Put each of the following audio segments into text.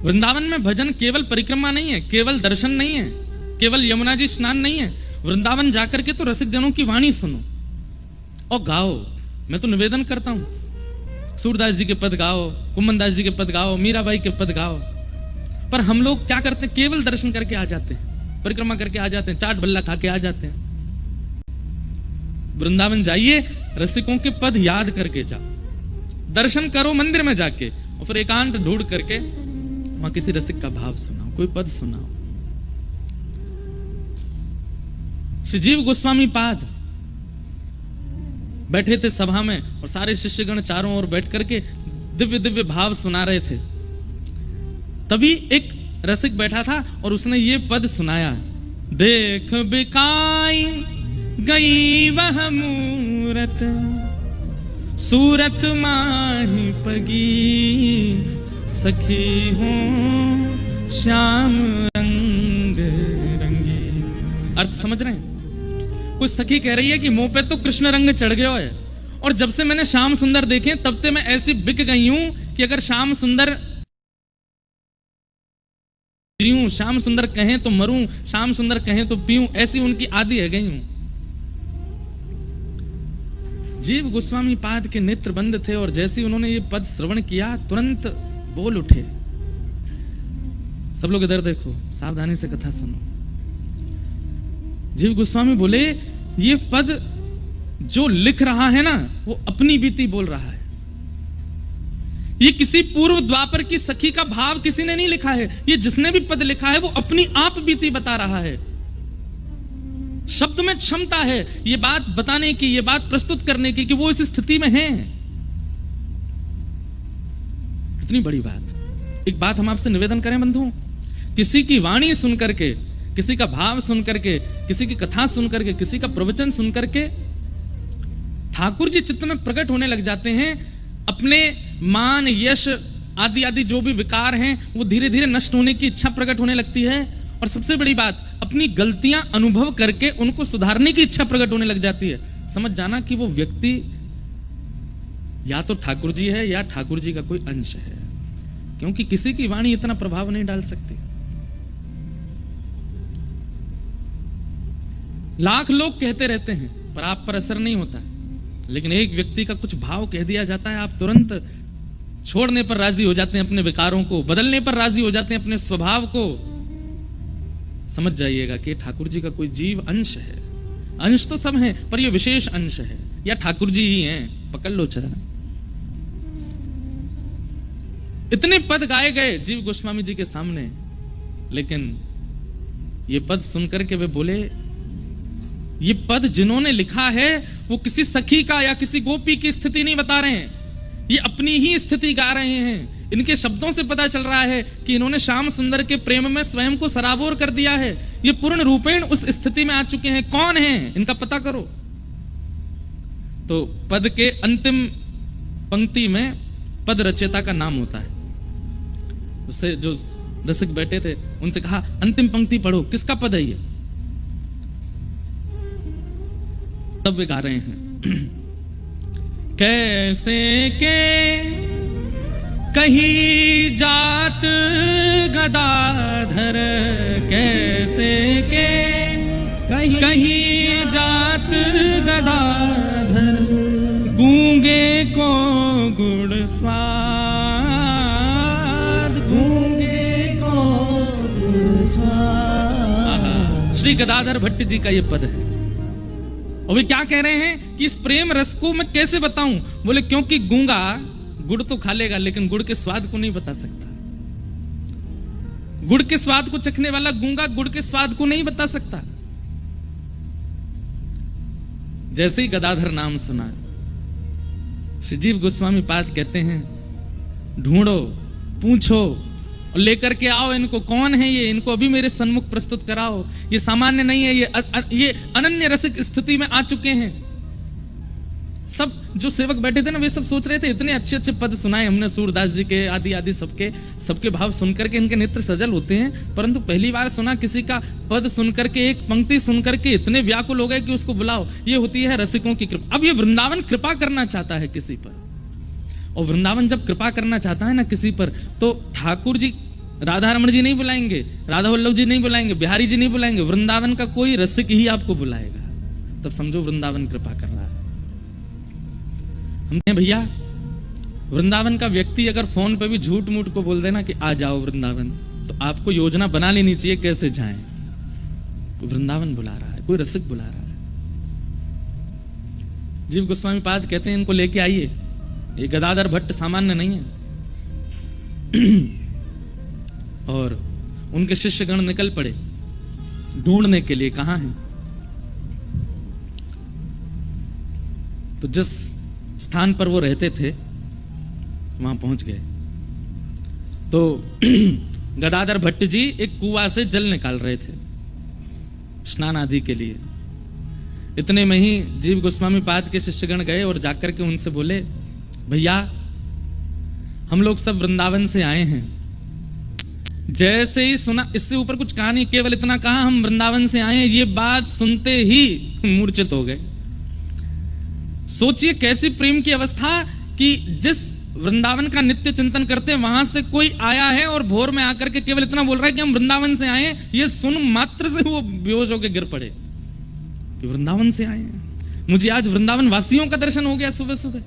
वृंदावन में भजन केवल परिक्रमा नहीं है, केवल दर्शन नहीं है, केवल यमुना जी स्नान नहीं है। वृंदावन जाकर के तो रसिक जनों की वाणी सुनो और गाओ। मैं तो निवेदन करता हूं, सूरदास जी के पद गाओ, कुम्मनदास जी के पद गाओ, मीराबाई के पद गाओ। पर हम लोग क्या करते हैं, केवल दर्शन करके आ जाते हैं, परिक्रमा करके आ जाते हैं, चाट भल्ला खा के आ जाते हैं। वृंदावन जाइए, रसिकों के पद याद करके जाओ, दर्शन करो मंदिर में जाके, और फिर एकांत ढूंढ करके वहां किसी रसिक का भाव सुनाओ, कोई पद सुनाओ। श्री जीव गोस्वामी पाद बैठे थे सभा में और सारे शिष्यगण चारों ओर बैठ करके दिव्य दिव्य भाव सुना रहे थे। तभी एक रसिक बैठा था और उसने ये पद सुनाया, देख बिकाई गई वह मूरत, सूरत माही पगी, सखी हूं श्याम रंग रंगी। अर्थ समझ रहे हैं? कुछ सखी कह रही है कि मुंह पे तो कृष्ण रंग चढ़ गया है, और जब से मैंने श्याम सुंदर देखे तब से मैं ऐसी बिक गई हूं कि अगर श्याम सुंदर जीऊं, श्याम सुंदर कहें तो मरूं, श्याम सुंदर कहें तो पीऊं, ऐसी उनकी आदि है गई हूं। जीव गोस्वामी पाद के नेत्र बंद थे और जैसे ही उन्होंने ये पद श्रवण किया तुरंत बोल उठे। सब लोग इधर देखो, सावधानी से कथा सुनो। जीव गोस्वामी बोले, ये पद जो लिख रहा है ना, वो अपनी बीती बोल रहा है। ये किसी पूर्व द्वापर की सखी का भाव किसी ने नहीं लिखा है, ये जिसने भी पद लिखा है वो अपनी आप बीती बता रहा है। शब्द में क्षमता है ये बात बताने की, ये बात प्रस्तुत करने की कि वो इस स्थिति में है। कितनी बड़ी बात। एक बात हम आपसे निवेदन करें बंधुओं, किसी की वाणी सुन करके, किसी का भाव सुन करके, किसी की कथा सुन करके, किसी का प्रवचन सुन करके ठाकुर जी चित्त में प्रकट होने लग जाते हैं। अपने मान यश आदि आदि जो भी विकार हैं वो धीरे धीरे नष्ट होने की इच्छा प्रकट होने लगती है। और सबसे बड़ी बात, अपनी गलतियां अनुभव करके उनको सुधारने की इच्छा प्रकट होने लग जाती है। समझ जाना कि वो व्यक्ति या तो ठाकुर जी है या ठाकुर जी का कोई अंश है, क्योंकि किसी की वाणी इतना प्रभाव नहीं डाल सकती। लाख लोग कहते रहते हैं पर आप पर असर नहीं होता, लेकिन एक व्यक्ति का कुछ भाव कह दिया जाता है, आप तुरंत छोड़ने पर राजी हो जाते हैं, अपने विकारों को बदलने पर राजी हो जाते हैं, अपने स्वभाव को। समझ जाइएगा कि ठाकुर जी का कोई जीव अंश है। अंश तो सब हैं, पर यह विशेष अंश है, या ठाकुर जी ही हैं, पकड़ लो चरण। इतने पद गाए गए जीव गोस्वामी जी के सामने, लेकिन ये पद सुनकर के वे बोले, ये पद जिन्होंने लिखा है वो किसी सखी का या किसी गोपी की स्थिति नहीं बता रहे हैं, ये अपनी ही स्थिति गा रहे हैं। इनके शब्दों से पता चल रहा है कि इन्होंने श्याम सुंदर के प्रेम में स्वयं को सराबोर कर दिया है। ये पूर्ण रूपेण उस स्थिति में आ चुके हैं। कौन है इनका पता करो। तो पद के अंतिम पंक्ति में पद रचयिता का नाम होता है। उससे जो रसिक बैठे थे उनसे कहा, अंतिम पंक्ति पढ़ो, किसका पद है ये? तब वे गा रहे हैं, कैसे के कहीं जात गदाधर, कैसे के कहीं जात गदाधर, गूंगे को गुड़ स्वाद, गूंगे को गुड़ स्वाद। श्री गदाधर भट्ट जी का ये पद है। और वे क्या कह रहे हैं कि इस प्रेम रस को मैं कैसे बताऊं? बोले क्योंकि गूंगा गुड़ तो खा लेगा लेकिन गुड़ के स्वाद को नहीं बता सकता। गुड़ के स्वाद को चखने वाला गूंगा गुड़ के स्वाद को नहीं बता सकता। जैसे ही गदाधर नाम सुना, श्री जीव गोस्वामी पाद कहते हैं, ढूंढो, पूछो और लेकर के आओ इनको। कौन है ये? इनको अभी मेरे सन्मुख प्रस्तुत कराओ। ये सामान्य नहीं है, ये अनन्य रसिक स्थिति में आ चुके हैं। सब जो सेवक बैठे थे ना, वे सब सोच रहे थे इतने अच्छे अच्छे पद सुनाए हमने सूरदास जी के, आदि आदि सबके भाव सुनकर के इनके नेत्र सजल होते हैं, परंतु पहली बार सुना किसी का पद सुनकर के, एक पंक्ति सुनकर के इतने व्याकुल हो गए कि उसको बुलाओ। ये होती है रसिकों की कृपा। अब ये वृंदावन कृपा करना चाहता है किसी पर, और वृंदावन जब कृपा करना चाहता है ना किसी पर, तो ठाकुर जी राधा रमण जी नहीं बुलाएंगे, राधा वल्लभ जी नहीं बुलाएंगे, बिहारी जी नहीं बुलाएंगे, वृंदावन का कोई रसिक ही आपको बुलाएगा। तब समझो वृंदावन कृपा कर रहा है। हमने भैया वृंदावन का व्यक्ति अगर फोन पे भी झूठ मूठ को बोल देना कि आ जाओ वृंदावन, तो आपको योजना बना लेनी चाहिए कैसे जाएं। वृंदावन बुला रहा है, कोई रसिक बुला रहा है। जीव गोस्वामी पाद कहते हैं इनको लेके आइए, ये गदाधर भट्ट सामान्य नहीं है। और उनके शिष्यगण निकल पड़े ढूंढने के लिए कहां है। तो जिस स्थान पर वो रहते थे वहां पहुंच गए। तो गदाधर भट्ट जी एक कुआं से जल निकाल रहे थे स्नान आदि के लिए। इतने में ही जीव गोस्वामी पाद के शिष्यगण गए और जाकर के उनसे बोले, भैया हम लोग सब वृंदावन से आए हैं। जैसे ही सुना, इससे ऊपर कुछ कहा नहीं, केवल इतना कहा हम वृंदावन से आए हैं। ये बात सुनते ही मूर्छित हो गए। सोचिए कैसी प्रेम की अवस्था कि जिस वृंदावन का नित्य चिंतन करते वहां से कोई आया है और भोर में आकर के केवल इतना बोल रहा है कि हम वृंदावन से आए हैं। ये सुन मात्र से वो बेहोश होकर गिर पड़े कि वृंदावन से आए हैं। मुझे आज वृंदावन वासियों का दर्शन हो गया। सुबह सुबह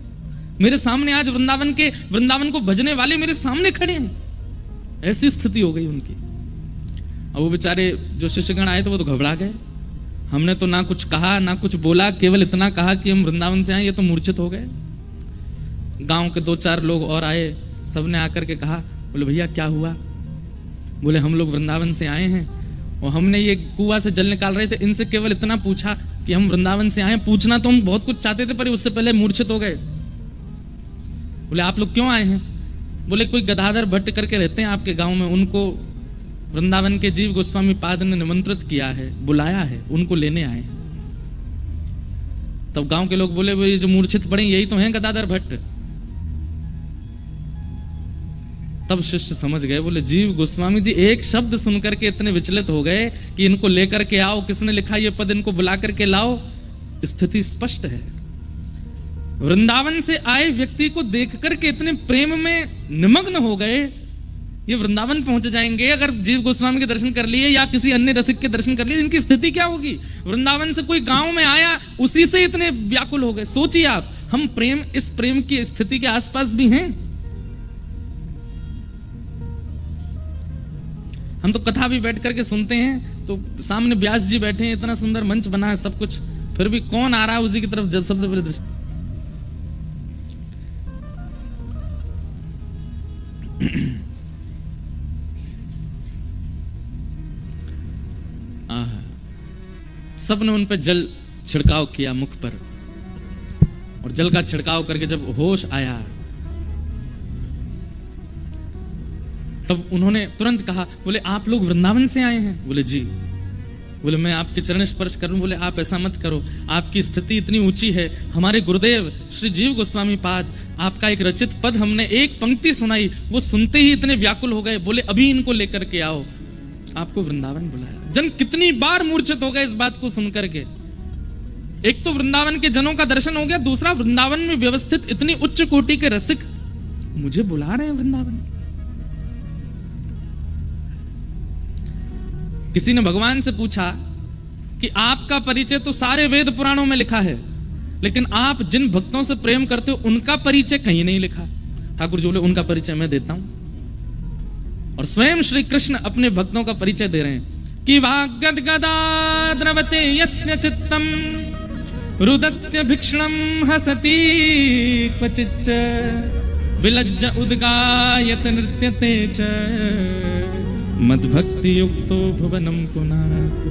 मेरे सामने आज वृंदावन को भजने वाले मेरे सामने खड़े हैं। ऐसी स्थिति हो गई उनकी। अब वो बेचारे जो शिष्यगण आए थे वो तो घबरा गए। हमने तो ना कुछ कहा ना कुछ बोला, केवल इतना कहा कि हम वृंदावन से आए। ये तो मूर्छित हो गए। गांव के 2-4 लोग और आए, सबने आकर के कहा, बोले भैया क्या हुआ? बोले हम लोग वृंदावन से आए हैं और हमने ये कुआं से जल निकाल रहे थे, इनसे केवल इतना पूछा कि हम वृंदावन से आए। पूछना तो हम बहुत कुछ चाहते थे पर उससे पहले मूर्छित हो गए। बोले आप लोग क्यों आए हैं? बोले कोई गदाधर भट्ट करके रहते हैं आपके गांव में, उनको वृंदावन के जीव गोस्वामी पाद ने निमंत्रित किया है, बुलाया है, उनको लेने आए हैं। तब गांव के लोग बोले ये जो मूर्छित पड़े यही तो हैं गदाधर भट्ट। तब शिष्य समझ गए, बोले जीव गोस्वामी जी एक शब्द सुनकर के इतने विचलित हो गए कि इनको लेकर के आओ, किसने लिखा ये पद, इनको बुला करके लाओ। स्थिति स्पष्ट है। वृंदावन से आए व्यक्ति को देख करके इतने प्रेम में निमग्न हो गए, ये वृंदावन पहुंच जाएंगे अगर जीव गोस्वामी के दर्शन कर लिए या किसी अन्य रसिक के दर्शन कर लिए, इनकी स्थिति क्या होगी? वृंदावन से कोई गांव में आया, उसी से इतने व्याकुल हो गए। सोचिए आप, हम इस प्रेम की स्थिति के आसपास भी हैं। हम तो कथा भी बैठ करके सुनते हैं, तो सामने व्यास जी बैठे हैं, इतना सुंदर मंच बना है, सब कुछ, फिर भी कौन आ रहा है उसी की तरफ जब सबसे पहले दृष्टि। सबने उन पे जल छिड़काव किया मुख पर, और जल का छिड़काव करके जब होश आया तब उन्होंने तुरंत कहा, बोले आप लोग वृंदावन से आए हैं? बोले जी। बोले मैं आपके चरण स्पर्श करूं? बोले आप ऐसा मत करो, आपकी स्थिति इतनी ऊंची है। हमारे गुरुदेव श्री जीव गोस्वामी पाद, आपका एक रचित पद हमने एक पंक्ति सुनाई, वो सुनते ही इतने व्याकुल हो गए। बोले अभी इनको लेकर के आओ, आपको वृंदावन बुलाया। जन कितनी बार मूर्छित हो गए इस बात को सुनकर के। एक तो वृंदावन के जनों का दर्शन हो गया, दूसरा वृंदावन में व्यवस्थित इतनी उच्च कोटि के रसिक मुझे बुला रहे हैं वृंदावन। किसी ने भगवान से पूछा कि आपका परिचय तो सारे वेद पुराणों में लिखा है, लेकिन आप जिन भक्तों से प्रेम करते हो उनका परिचय कहीं नहीं लिखा। ठाकुर जी बोले उनका परिचय मैं देता हूं। और स्वयं श्री कृष्ण अपने भक्तों का परिचय दे रहे हैं कि वाग्गद्गदा द्रवते यस्य चित्तम रुदत्य भिक्षणम हसति क्वचिच्च विलज्ज उद्गायत नृत्यते च मद्भक्ति युक्तो भुवनम पुनातु।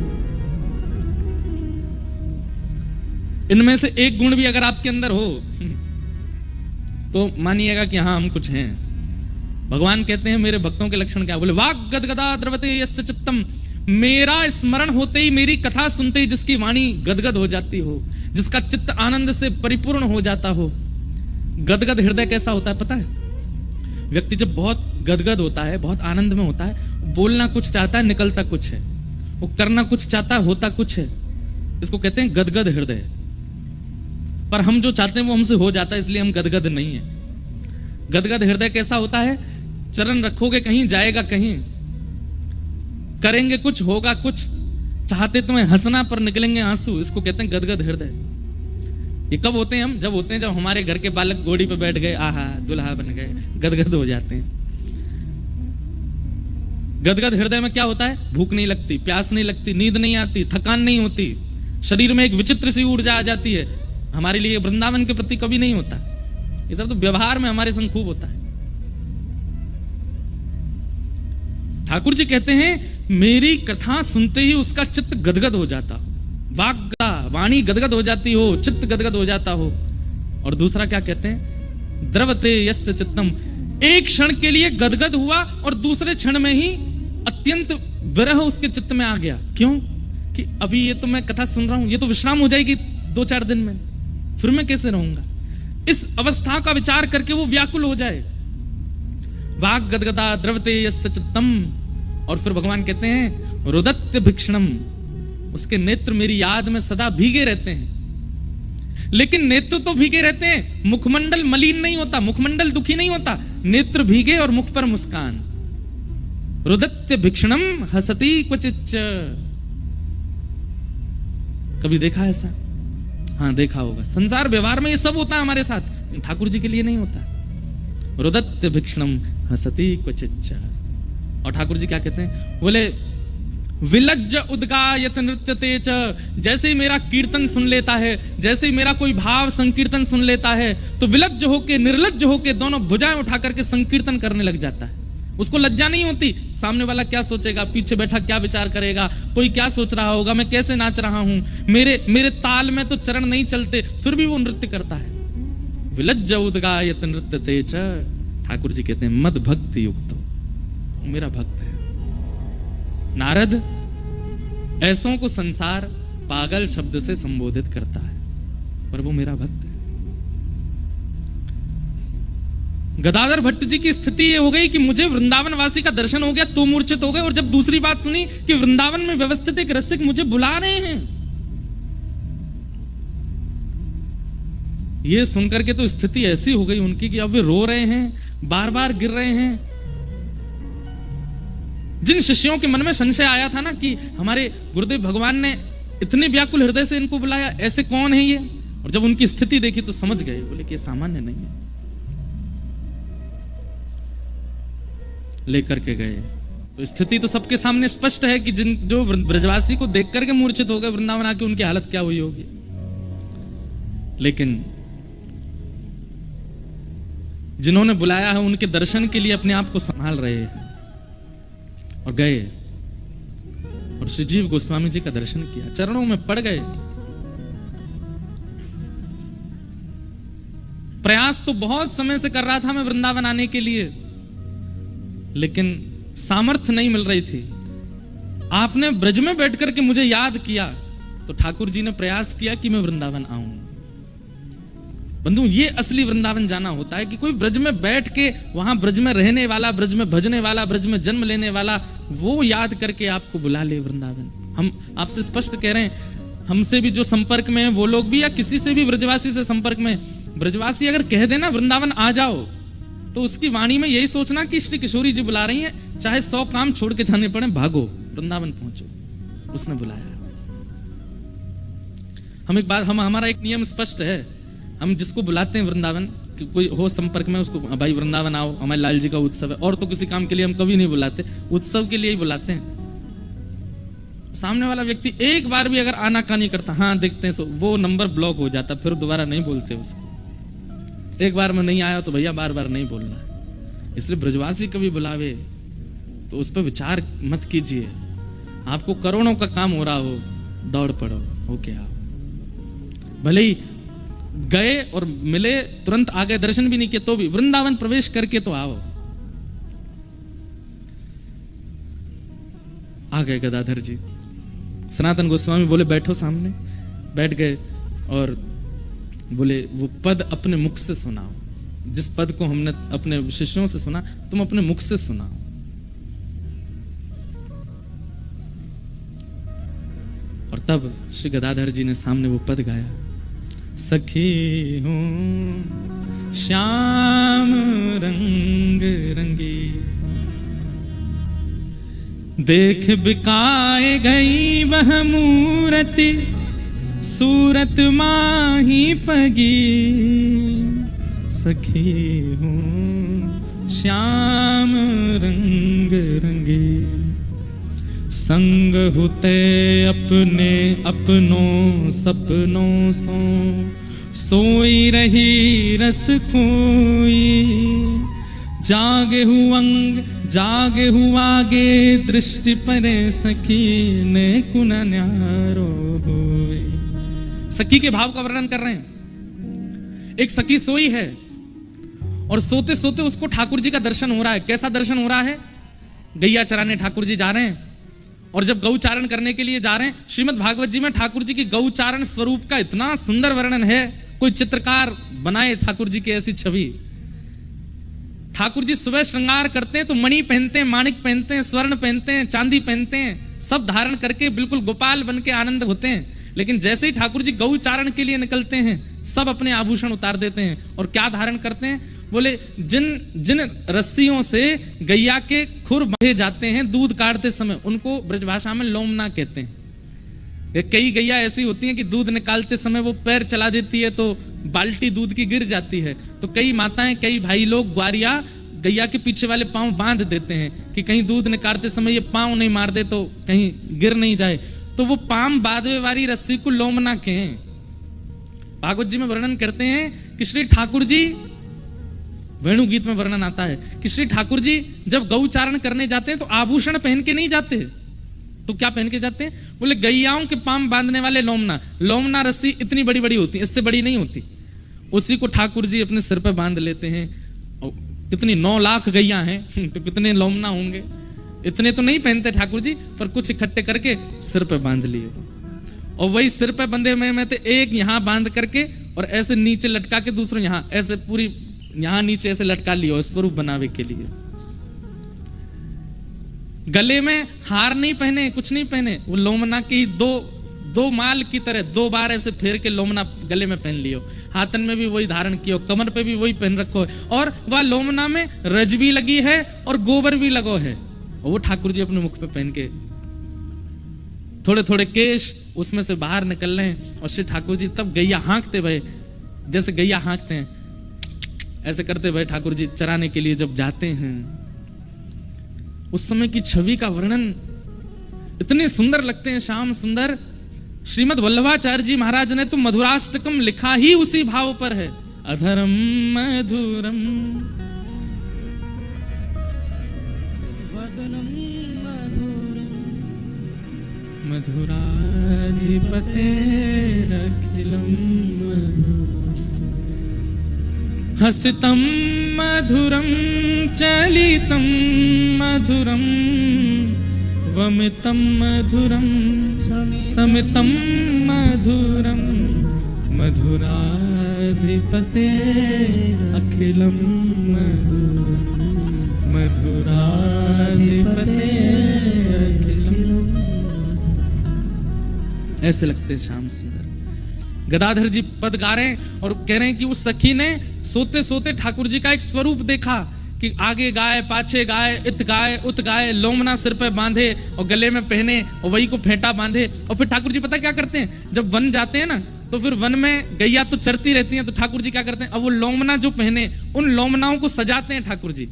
इनमें से एक गुण भी अगर आपके अंदर हो तो मानिएगा कि हाँ हम कुछ हैं। भगवान कहते हैं मेरे भक्तों के लक्षण क्या? बोले वाग गदगदा द्रवते यस्य चित्तम, मेरा स्मरण होते ही, मेरी कथा सुनते ही जिसकी वाणी गदगद हो जाती हो, जिसका चित्त आनंद से परिपूर्ण हो जाता हो। गदगद हृदय कैसा होता है पता है? व्यक्ति जब बहुत गदगद होता है, बहुत आनंद में होता है, बोलना कुछ चाहता है, निकलता कुछ है, वो करना कुछ चाहता है, होता कुछ है। इसको कहते हैं गदगद हृदय। पर हम जो चाहते हैं वो हमसे हो जाता है, इसलिए हम गदगद नहीं है। गदगद हृदय कैसा होता है? चरण रखोगे कहीं, जाएगा कहीं। करेंगे कुछ, होगा कुछ। चाहते तुम्हें हंसना पर निकलेंगे आंसू। इसको कहते हैं गदगद हृदय। ये कब होते हैं हम? जब होते हैं जब हमारे घर के बालक घोड़ी पे बैठ गए, आहा दुल्हा बन गए, गदगद हो जाते हैं। गदगद हृदय में क्या होता है? भूख नहीं लगती, प्यास नहीं लगती, नींद नहीं आती, थकान नहीं होती, शरीर में एक विचित्र सी ऊर्जा आ जाती है। हमारे लिए वृंदावन के प्रति कभी नहीं होता। ये सब तो व्यवहार में हमारे संग खूब होता है। ठाकुर जी कहते हैं मेरी कथा सुनते ही उसका चित्त गदगद हो जाता हो, वाणी गदगद हो जाती हो, चित्त गदगद हो जाता हो। और दूसरा क्या कहते हैं? द्रवते यस्य चित्तम, एक क्षण के लिए गदगद हुआ और दूसरे क्षण में ही अत्यंत विरह उसके चित्त में आ गया। क्यों? कि अभी ये तो मैं कथा सुन रहा हूं, ये तो विश्राम हो जाएगी 2-4 दिन में, फिर मैं कैसे रहूंगा? इस अवस्था का विचार करके वो व्याकुल हो जाए। वाग गदगदा द्रवते यस्य चित्तम। और फिर भगवान कहते हैं रुदत्य भिक्षणम, उसके नेत्र मेरी याद में सदा भीगे रहते हैं। लेकिन नेत्र तो भीगे रहते हैं, मुखमंडल मलिन नहीं होता, मुखमंडल दुखी नहीं होता, नेत्र भीगे और मुख पर मुस्कान। रुदत्य भिक्षणम हसती क्वचिच्च। कभी देखा ऐसा? हाँ देखा होगा। संसार व्यवहार में ये सब होता है हमारे साथ, ठाकुर जी के लिए नहीं होता। रुदत्य भिक्षणम हसती क्वचिच्च। और ठाकुर जी क्या कहते हैं? बोले विलज्ज उद्गायत नृत्यते च। जैसे ही मेरा कीर्तन सुन लेता है, जैसे ही मेरा कोई भाव संकीर्तन सुन लेता है, तो विलज्ज होके निर्लज्ज होके दोनों भुजाएं उठा करके संकीर्तन करने लग जाता है। उसको लज्जा नहीं होती, सामने वाला क्या सोचेगा, पीछे बैठा क्या विचार करेगा, कोई क्या सोच रहा होगा, मैं कैसे नाच रहा हूं, मेरे ताल में तो चरण नहीं चलते, फिर भी वो नृत्य करता है। विलज्ज उद्गायत नृत्यते च। ठाकुर जी कहते हैं मद भक्ति युक्त, मेरा भक्त है। नारद, ऐसों को संसार पागल शब्द से संबोधित करता है, पर वो मेरा भक्त है। गदाधर भट्ट जी की स्थिति ये हो गई कि मुझे वृंदावन वासी का दर्शन हो गया तो मूर्छित हो गए, और जब दूसरी बात सुनी कि वृंदावन में व्यवस्थित एक रसिक मुझे बुला रहे हैं, ये सुनकर के तो स्थिति ऐसी हो गई उनकी कि अब वे रो रहे हैं, बार बार गिर रहे हैं। जिन शिष्यों के मन में संशय आया था ना कि हमारे गुरुदेव भगवान ने इतने व्याकुल हृदय से इनको बुलाया, ऐसे कौन है ये, और जब उनकी स्थिति देखी तो समझ गए, बोले कि ये सामान्य नहीं है। लेकर के गए तो स्थिति तो सबके सामने स्पष्ट है कि जो ब्रजवासी को देख करके मूर्छित हो गए वृंदावन आके, उनकी हालत क्या हुई होगी। लेकिन जिन्होंने बुलाया है उनके दर्शन के लिए अपने आप को संभाल रहे हैं, और गए और श्री जीव गोस्वामी जी का दर्शन किया, चरणों में पड़ गए। प्रयास तो बहुत समय से कर रहा था मैं वृंदावन आने के लिए, लेकिन सामर्थ्य नहीं मिल रही थी। आपने ब्रज में बैठ करके मुझे याद किया तो ठाकुर जी ने प्रयास किया कि मैं वृंदावन आऊं। बंधु, ये असली वृंदावन जाना होता है कि कोई ब्रज में बैठ के, वहां ब्रज में रहने वाला, ब्रज में भजने वाला, ब्रज में जन्म लेने वाला, वो याद करके आपको बुला ले वृंदावन। हम आपसे स्पष्ट कह रहे हैं, हमसे भी जो संपर्क में है वो लोग भी, या किसी से भी ब्रजवासी से संपर्क में, ब्रजवासी अगर कह देना वृंदावन आ जाओ, तो उसकी वाणी में यही सोचना कि श्री किशोरी जी बुला रही हैं, चाहे 100 काम छोड़ के जाने पड़े, भागो वृंदावन पहुंचो, उसने बुलाया। हमारा एक नियम स्पष्ट है, हम जिसको बुलाते हैं वृंदावन, कि कोई हो संपर्क में, उसको भाई वृंदावन आओ, हमारे लाल जी का उत्सव है, और तो किसी काम के लिए हम कभी नहीं बुलाते, उत्सव के लिए ही बुलाते हैं। सामने वाला व्यक्ति एक बार भी अगर आनाकानी करता, हाँ देखते हैं, सो वो नंबर ब्लॉक हो जाता, फिर दोबारा नहीं बोलते उसको। एक बार में नहीं आया तो भैया बार बार नहीं बोलना है। इसलिए ब्रजवासी कभी बुलावे तो उस पर विचार मत कीजिए। आपको करोड़ों का काम हो रहा हो, दौड़ पड़ो, होके आओ। भले ही गए और मिले, तुरंत आ गए, दर्शन भी नहीं किए, तो भी वृंदावन प्रवेश करके तो आओ। आ गए गदाधर जी। सनातन गोस्वामी बोले बैठो सामने। बैठ गए और बोले वो पद अपने मुख से सुनाओ, जिस पद को हमने अपने शिष्यों से सुना, तुम अपने मुख से सुनाओ। और तब श्री गदाधर जी ने सामने वो पद गाया, सखी हूं श्याम रंग रंगी देख बिकाए गई वह मूरति, सूरत माही पगी, सखी हूँ श्याम रंग रंगी। संग होते अपने अपनों सपनों सो, सोई रही रस खोई। जागे हूँ अंग जागे हूँ आगे, दृष्टि परे सखी ने कुना न्यारो होए। सखी के भाव का वर्णन कर रहे हैं। एक सखी सोई है और सोते सोते उसको ठाकुर जी का दर्शन हो रहा है। कैसा दर्शन हो रहा है? गैया चराने ठाकुर जी जा रहे हैं और जब गौचारण करने के लिए जा रहे हैं, श्रीमद् भागवत जी में ठाकुर जी की गौचारण स्वरूप का इतना सुंदर वर्णन है, कोई चित्रकार बनाए ठाकुर जी की ऐसी छवि। ठाकुर जी सुबह श्रृंगार करते हैं तो मणि पहनते हैं, माणिक पहनते हैं, स्वर्ण पहनते हैं, चांदी पहनते हैं, सब धारण करके बिल्कुल गोपाल बन के आनंद होते हैं। लेकिन जैसे ही ठाकुर जी गौचारण के लिए निकलते हैं, सब अपने आभूषण उतार देते हैं और क्या धारण करते हैं? बोले जिन जिन रस्सियों से गैया के खुर बांधे जाते हैं दूध काटते समय, उनको ब्रजभाषा में लोमना कहते हैं। कई गैया ऐसी होती हैं कि दूध निकालते समय वो पैर चला देती है तो बाल्टी दूध की गिर जाती है, तो कई माताएं कई भाई लोग ग्वारिया गैया के पीछे वाले पांव बांध देते हैं कि कहीं दूध निकालते समय ये पांव नहीं मार दे तो कहीं गिर नहीं जाए, तो वो पाम बांधवे वाली रस्सी को लोमना कहें। भागवत जी में वर्णन करते हैं कि श्री ठाकुर जी, वेणु गीत में वर्णन आता है कि श्री ठाकुर जी जब गौचारण करने जाते हैं तो आभूषण पहन के नहीं जाते, तो क्या पहन के जाते हैं? बोले गैयाओं के पाम बांधने वाले लोमना। लोमना रस्सी इतनी बड़ी बड़ी होती है, इससे बड़ी नहीं होती, उसी को ठाकुर जी अपने सिर पे बांध लेते हैं। कितनी 9 लाख गैया हैं तो कितने लोमना होंगे? इतने तो नहीं पहनते ठाकुर जी, पर कुछ इकट्ठे करके सिर पे बांध लिए। और वही सिर पे बंधे में तो एक यहां बांध करके और ऐसे नीचे लटका के दूसरे यहां ऐसे पूरी यहां नीचे ऐसे लटका लियो स्वरूप बनावे के लिए। गले में हार नहीं पहने, कुछ नहीं पहने, वो लोमना की दो माल की तरह 2 बार ऐसे फेर के लोमना गले में पहन लियो, हाथन में भी वही धारण कियो, कमर पे भी वही पहन रखो है, और वह लोमना में रज भी लगी है और गोबर भी लगो है, और वो ठाकुर जी अपने मुख पे पहन के थोड़े थोड़े केश उसमें से बाहर निकल रहे हैं। और श्री ठाकुर जी तब गैया हाँकते भय, जैसे गैया हाँकते हैं ऐसे करते भय ठाकुर जी चराने के लिए जब जाते हैं। उस समय की छवि का वर्णन इतने सुंदर लगते हैं, श्याम सुंदर। श्रीमद् वल्लभाचार्य जी महाराज ने तो मधुराष्टकम लिखा ही उसी भाव पर है। अधरम मधुरम वदनम मधुरम मधुराधिपतेरखिलम हसितम मधुरम चलितम मधुरम वमितम मधुरम समितम मधुरम मधुराधिपते अखिलम मधुराधिपते अखिलम। ऐसे लगते श्याम सुंदर। गदाधर जी पद गा रहे हैं और कह रहे हैं कि उस सखी ने सोते सोते ठाकुर जी का एक स्वरूप देखा कि आगे गाय पाछे गाय, इत गाय उत गाय, लोमना सिर पे बांधे और गले में पहने और वही को फेंटा बांधे। और फिर ठाकुर जी पता क्या करते हैं, जब वन जाते हैं ना तो फिर वन में गैया तो चरती रहती हैं, तो ठाकुर जी क्या करते हैं, अब वो लोमना जो पहने उन लोमनाओं को सजाते हैं ठाकुर जी।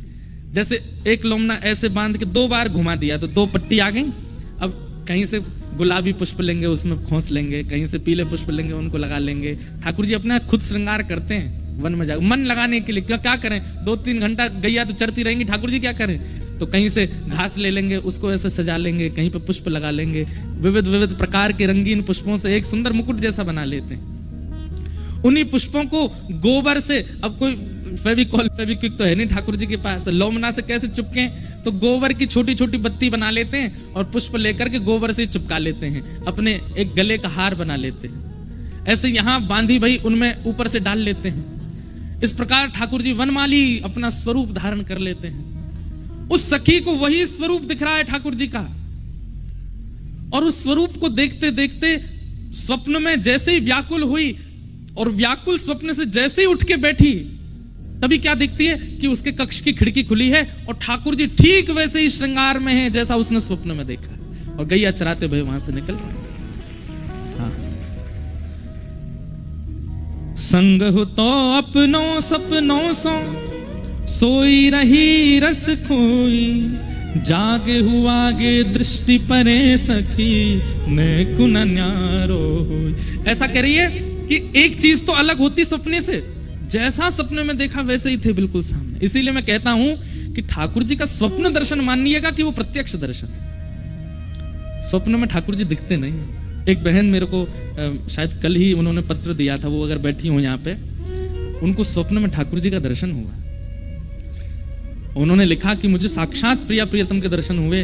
जैसे एक लोमना ऐसे बांध के 2 बार घुमा दिया तो 2 पट्टी आ गई। अब कहीं से गुलाबी पुष्प लेंगे उसमें खोस लेंगे, कहीं से पीले पुष्प लेंगे उनको लगा लेंगे। ठाकुर जी अपना खुद श्रृंगार करते हैं वन में जाकर मन लगाने के लिए। क्या करें, 2-3 घंटा गैया तो चरती रहेंगी, ठाकुर जी क्या करें, तो कहीं से घास ले लेंगे उसको ऐसे सजा लेंगे, कहीं पे पुष्प लगा लेंगे, विविध विविध प्रकार के रंगीन पुष्पों से एक सुंदर मुकुट जैसा बना लेते हैं। उन्हीं पुष्पों को गोबर से, अब कोई फेविकॉल फेविक्विक तो है नहीं ठाकुर जी के पास, लोमना से कैसे चिपके, तो गोबर की छोटी छोटी बत्ती बना लेते हैं और पुष्प लेकर के गोबर से चिपका लेते हैं, अपने एक गले का हार बना लेते हैं। ऐसे यहां बांधी भई उनमें ऊपर से डाल लेते हैं। इस प्रकार ठाकुर जी वनमाली अपना स्वरूप धारण कर लेते हैं। उस सखी को वही स्वरूप दिख रहा है ठाकुर जी का, और उस स्वरूप को देखते देखते स्वप्न में जैसे ही व्याकुल हुई और व्याकुल स्वप्न से जैसे ही उठ के बैठी, तभी क्या देखती है कि उसके कक्ष की खिड़की खुली है और ठाकुर जी ठीक वैसे ही श्रृंगार में है जैसा उसने स्वप्न में देखा, और गैया चराते हुए वहां से निकल रहे हैं। हाँ। संग हो तो अपनों सपनों सो सोई रही रस खोई, जागे हुआ आगे दृष्टि परे सखी ने कुन न्यारो होई। ऐसा कह रही है कि एक चीज तो अलग होती सपने से, जैसा सपने में देखा वैसे ही थे बिल्कुल सामने। इसीलिए मैं कहता हूं कि ठाकुर जी का स्वप्न दर्शन मानिएगा कि वो प्रत्यक्ष दर्शन। स्वप्न में ठाकुर जी दिखते नहीं। एक बहन मेरे को शायद कल ही उन्होंने पत्र दिया था, वो अगर बैठी हो यहाँ पे, उनको स्वप्न में ठाकुर जी का दर्शन हुआ। उन्होंने लिखा कि मुझे साक्षात प्रिया प्रियतम के दर्शन हुए।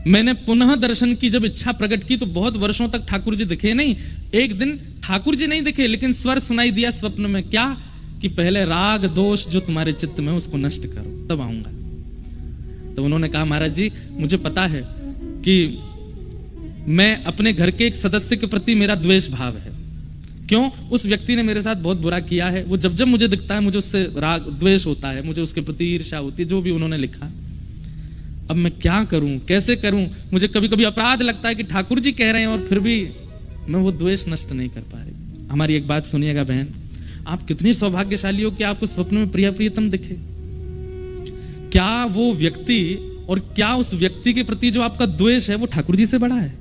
मैंने पुनः दर्शन की जब इच्छा प्रकट की तो बहुत वर्षों तक ठाकुर जी दिखे नहीं। एक दिन ठाकुर जी नहीं दिखे, लेकिन स्वर सुनाई दिया स्वप्न में, क्या कि पहले राग दोष जो तुम्हारे चित्त में उसको नष्ट करो, तब आऊंगा। तो उन्होंने कहा, महाराज जी मुझे पता है कि मैं अपने घर के एक सदस्य के प्रति मेरा द्वेष भाव है। क्यों? उस व्यक्ति ने मेरे साथ बहुत बुरा किया है। वो जब जब मुझे दिखता है मुझे उससे राग द्वेष होता है, मुझे उसके प्रति ईर्ष्या होती है, जो भी उन्होंने लिखा। अब मैं क्या करूं, कैसे करूं? मुझे कभी कभी अपराध लगता है कि ठाकुर जी कह रहे हैं और फिर भी मैं वो द्वेष नष्ट नहीं कर पा रही। हमारी एक बात सुनिएगा बहन, आप कितनी सौभाग्यशाली हो कि आपको स्वप्न में प्रिया प्रियतम दिखे। क्या वो व्यक्ति और क्या उस व्यक्ति के प्रति जो आपका द्वेष है वो ठाकुर जी से बड़ा है?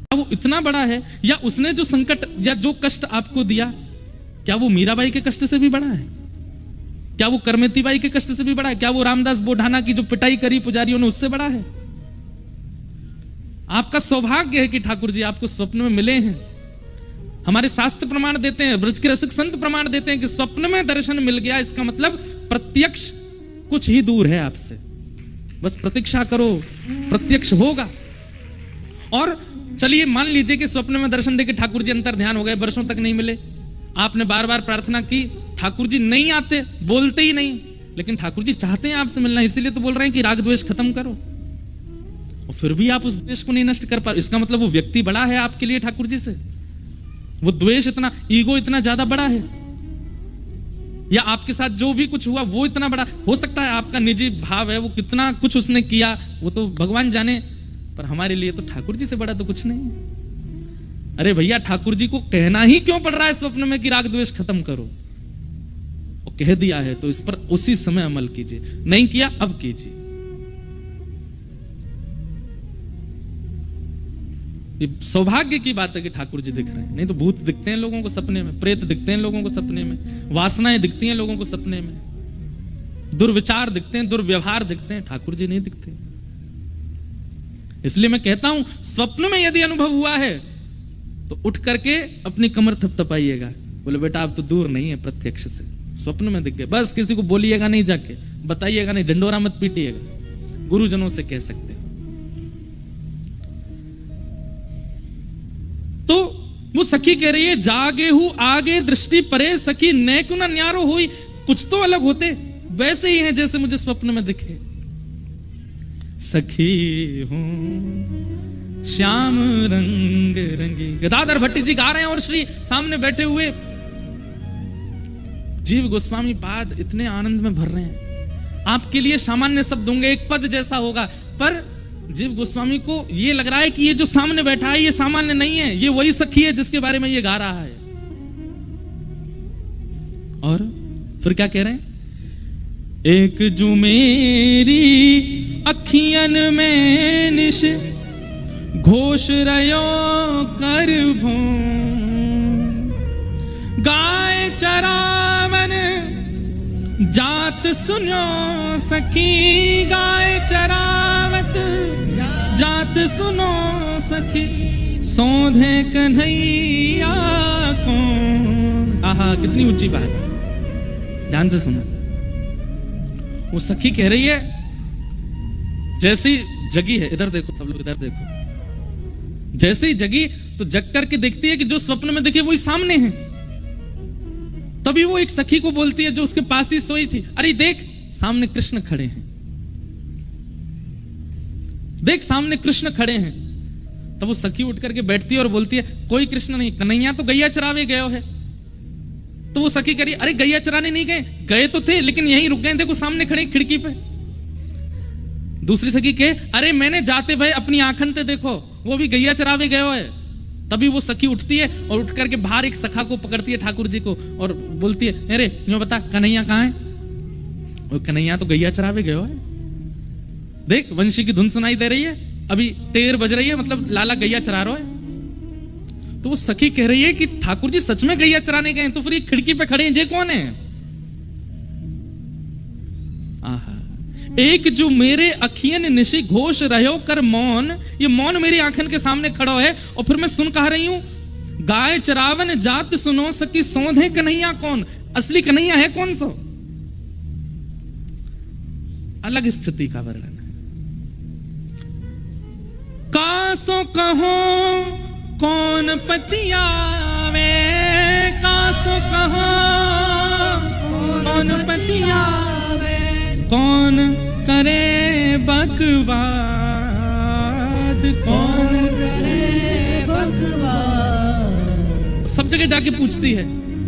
क्या वो इतना बड़ा है? या उसने जो संकट या जो कष्ट आपको दिया, क्या वो मीराबाई के कष्ट से भी बड़ा है? क्या वो करमेती बाई के कष्ट से भी बड़ा है? क्या वो रामदास बोढ़ाना की जो पिटाई करी पुजारियों ने उससे बड़ा है? आपका सौभाग्य है कि ठाकुर जी आपको स्वप्न में मिले हैं। हमारे शास्त्र प्रमाण देते हैं, ब्रज के रसिक संत प्रमाण देते हैं कि स्वप्न में दर्शन मिल गया, इसका मतलब प्रत्यक्ष कुछ ही दूर है आपसे। बस प्रतीक्षा करो, प्रत्यक्ष होगा। और चलिए मान लीजिए कि स्वप्न में दर्शन देके ठाकुर जी अंतर ध्यान हो गए, वर्षों तक नहीं मिले, आपने बार बार प्रार्थना की, ठाकुर जी नहीं आते, बोलते ही नहीं, लेकिन ठाकुर जी चाहते हैं आपसे मिलना, इसीलिए तो बोल रहे हैं कि राग द्वेष खत्म करो, और फिर भी आप उस द्वेष को नहीं नष्ट कर पा रहे। इसका मतलब वो व्यक्ति बड़ा है आपके लिए ठाकुर जी से, वो द्वेष इतना, ईगो इतना ज्यादा बड़ा है, या आपके साथ जो भी कुछ हुआ वो इतना बड़ा हो सकता है। आपका निजी भाव है, वो कितना कुछ उसने किया वो तो भगवान जाने, पर हमारे लिए तो ठाकुर जी से बड़ा तो कुछ नहीं। अरे भैया, ठाकुर जी को कहना ही क्यों पड़ रहा है स्वप्न में कि राग द्वेष खत्म करो? और कह दिया है तो इस पर उसी समय अमल कीजिए, नहीं किया अब कीजिए। ये सौभाग्य की बात है कि ठाकुर जी दिख रहे हैं, नहीं तो भूत दिखते हैं लोगों को सपने में, प्रेत दिखते हैं लोगों को सपने में, वासनाएं दिखती हैं लोगों को सपने में, दुर्विचार दिखते हैं, दुर्व्यवहार दिखते हैं, ठाकुर जी नहीं दिखते। इसलिए मैं कहता हूं, स्वप्न में यदि अनुभव हुआ है तो उठ करके अपनी कमर थपथपाइएगा, बोले बेटा आप तो दूर नहीं है प्रत्यक्ष से, स्वप्न में दिख गए। बस किसी को बोलिएगा नहीं, जाके बताइएगा नहीं, डंडोरा मत पीटिएगा, गुरुजनों से कह सकते हो। तो वो सखी कह रही है, जागे हूं आगे दृष्टि परे सखी नैकुन न्यारो हुई। कुछ तो अलग होते, वैसे ही हैं जैसे मुझे स्वप्न में दिखे। सखी हूं श्याम रंग रंगी। गदाधर भट्टी जी गा रहे हैं और श्री सामने बैठे हुए जीव गोस्वामी पाद इतने आनंद में भर रहे हैं। आपके लिए सामान्य शब्द होंगे, एक पद जैसा होगा, पर जीव गोस्वामी को ये लग रहा है कि ये जो सामने बैठा है ये सामान्य नहीं है, ये वही सखी है जिसके बारे में ये गा रहा है। और फिर क्या कह रहे हैं? एक जो मेरी अखियन में निश घोष रयो कर भो, गाय चरावन जात सुनो सखी, गाय चरावत जात सुनो सखी, सौंधे कन्हैया को। आहा, कितनी ऊंची बात, ध्यान से सुनो। वो सखी कह रही है, जैसी जगी है, इधर देखो सब लोग, इधर देखो, जैसे ही जगी तो जग करके देखती है कि जो स्वप्न में देखे वही सामने है। तभी वो एक सखी को बोलती है जो उसके पास ही सोई थी, अरे देख सामने कृष्ण खड़े हैं, देख सामने कृष्ण खड़े हैं। तब वो सखी उठ करके बैठती है और बोलती है, कोई कृष्ण नहीं, कन्हैया तो गैया चरावे गयो है। तो वो सखी कह रही, अरे गैया चराने नहीं गए, गए तो थे लेकिन यहीं रुक गए, देखो सामने खड़े खिड़की पे। दूसरी सखी कहे, अरे मैंने जाते भाई अपनी आंखन ते देखो, वो भी गैया चरावे गए है। तभी वो सखी उठती है और उठ करके बाहर एक सखा को पकड़ती है, ठाकुर जी को, और बोलती है, अरे यूं बता कन्हैया कहाँ है? और कन्हैया तो गैया चरावे गए है, देख वंशी की धुन सुनाई दे रही है, अभी टेर बज रही है, मतलब लाला गैया चरा रहा है। तो वो सखी कह रही है कि ठाकुर जी सच में गैया चराने गए, तो फिर ये खिड़की पे खड़े हैं, जे कौन है? आहा, एक जो मेरे अखियन निशी घोष रहो कर मौन, ये मौन मेरी आंखन के सामने खड़ा है, और फिर मैं सुन कह रही हूं, गाय चरावन जात सुनो सकी सौंधे कन्हैया कौन? असली कन्हैया है कौन सो? अलग स्थिति का वर्णन है। कासो कहो कौन पतियावे, कासो कहो कौन पतियावे, कौन करे बकवाद, कौन करे बकवाद। सब जगह जाके पूछती है,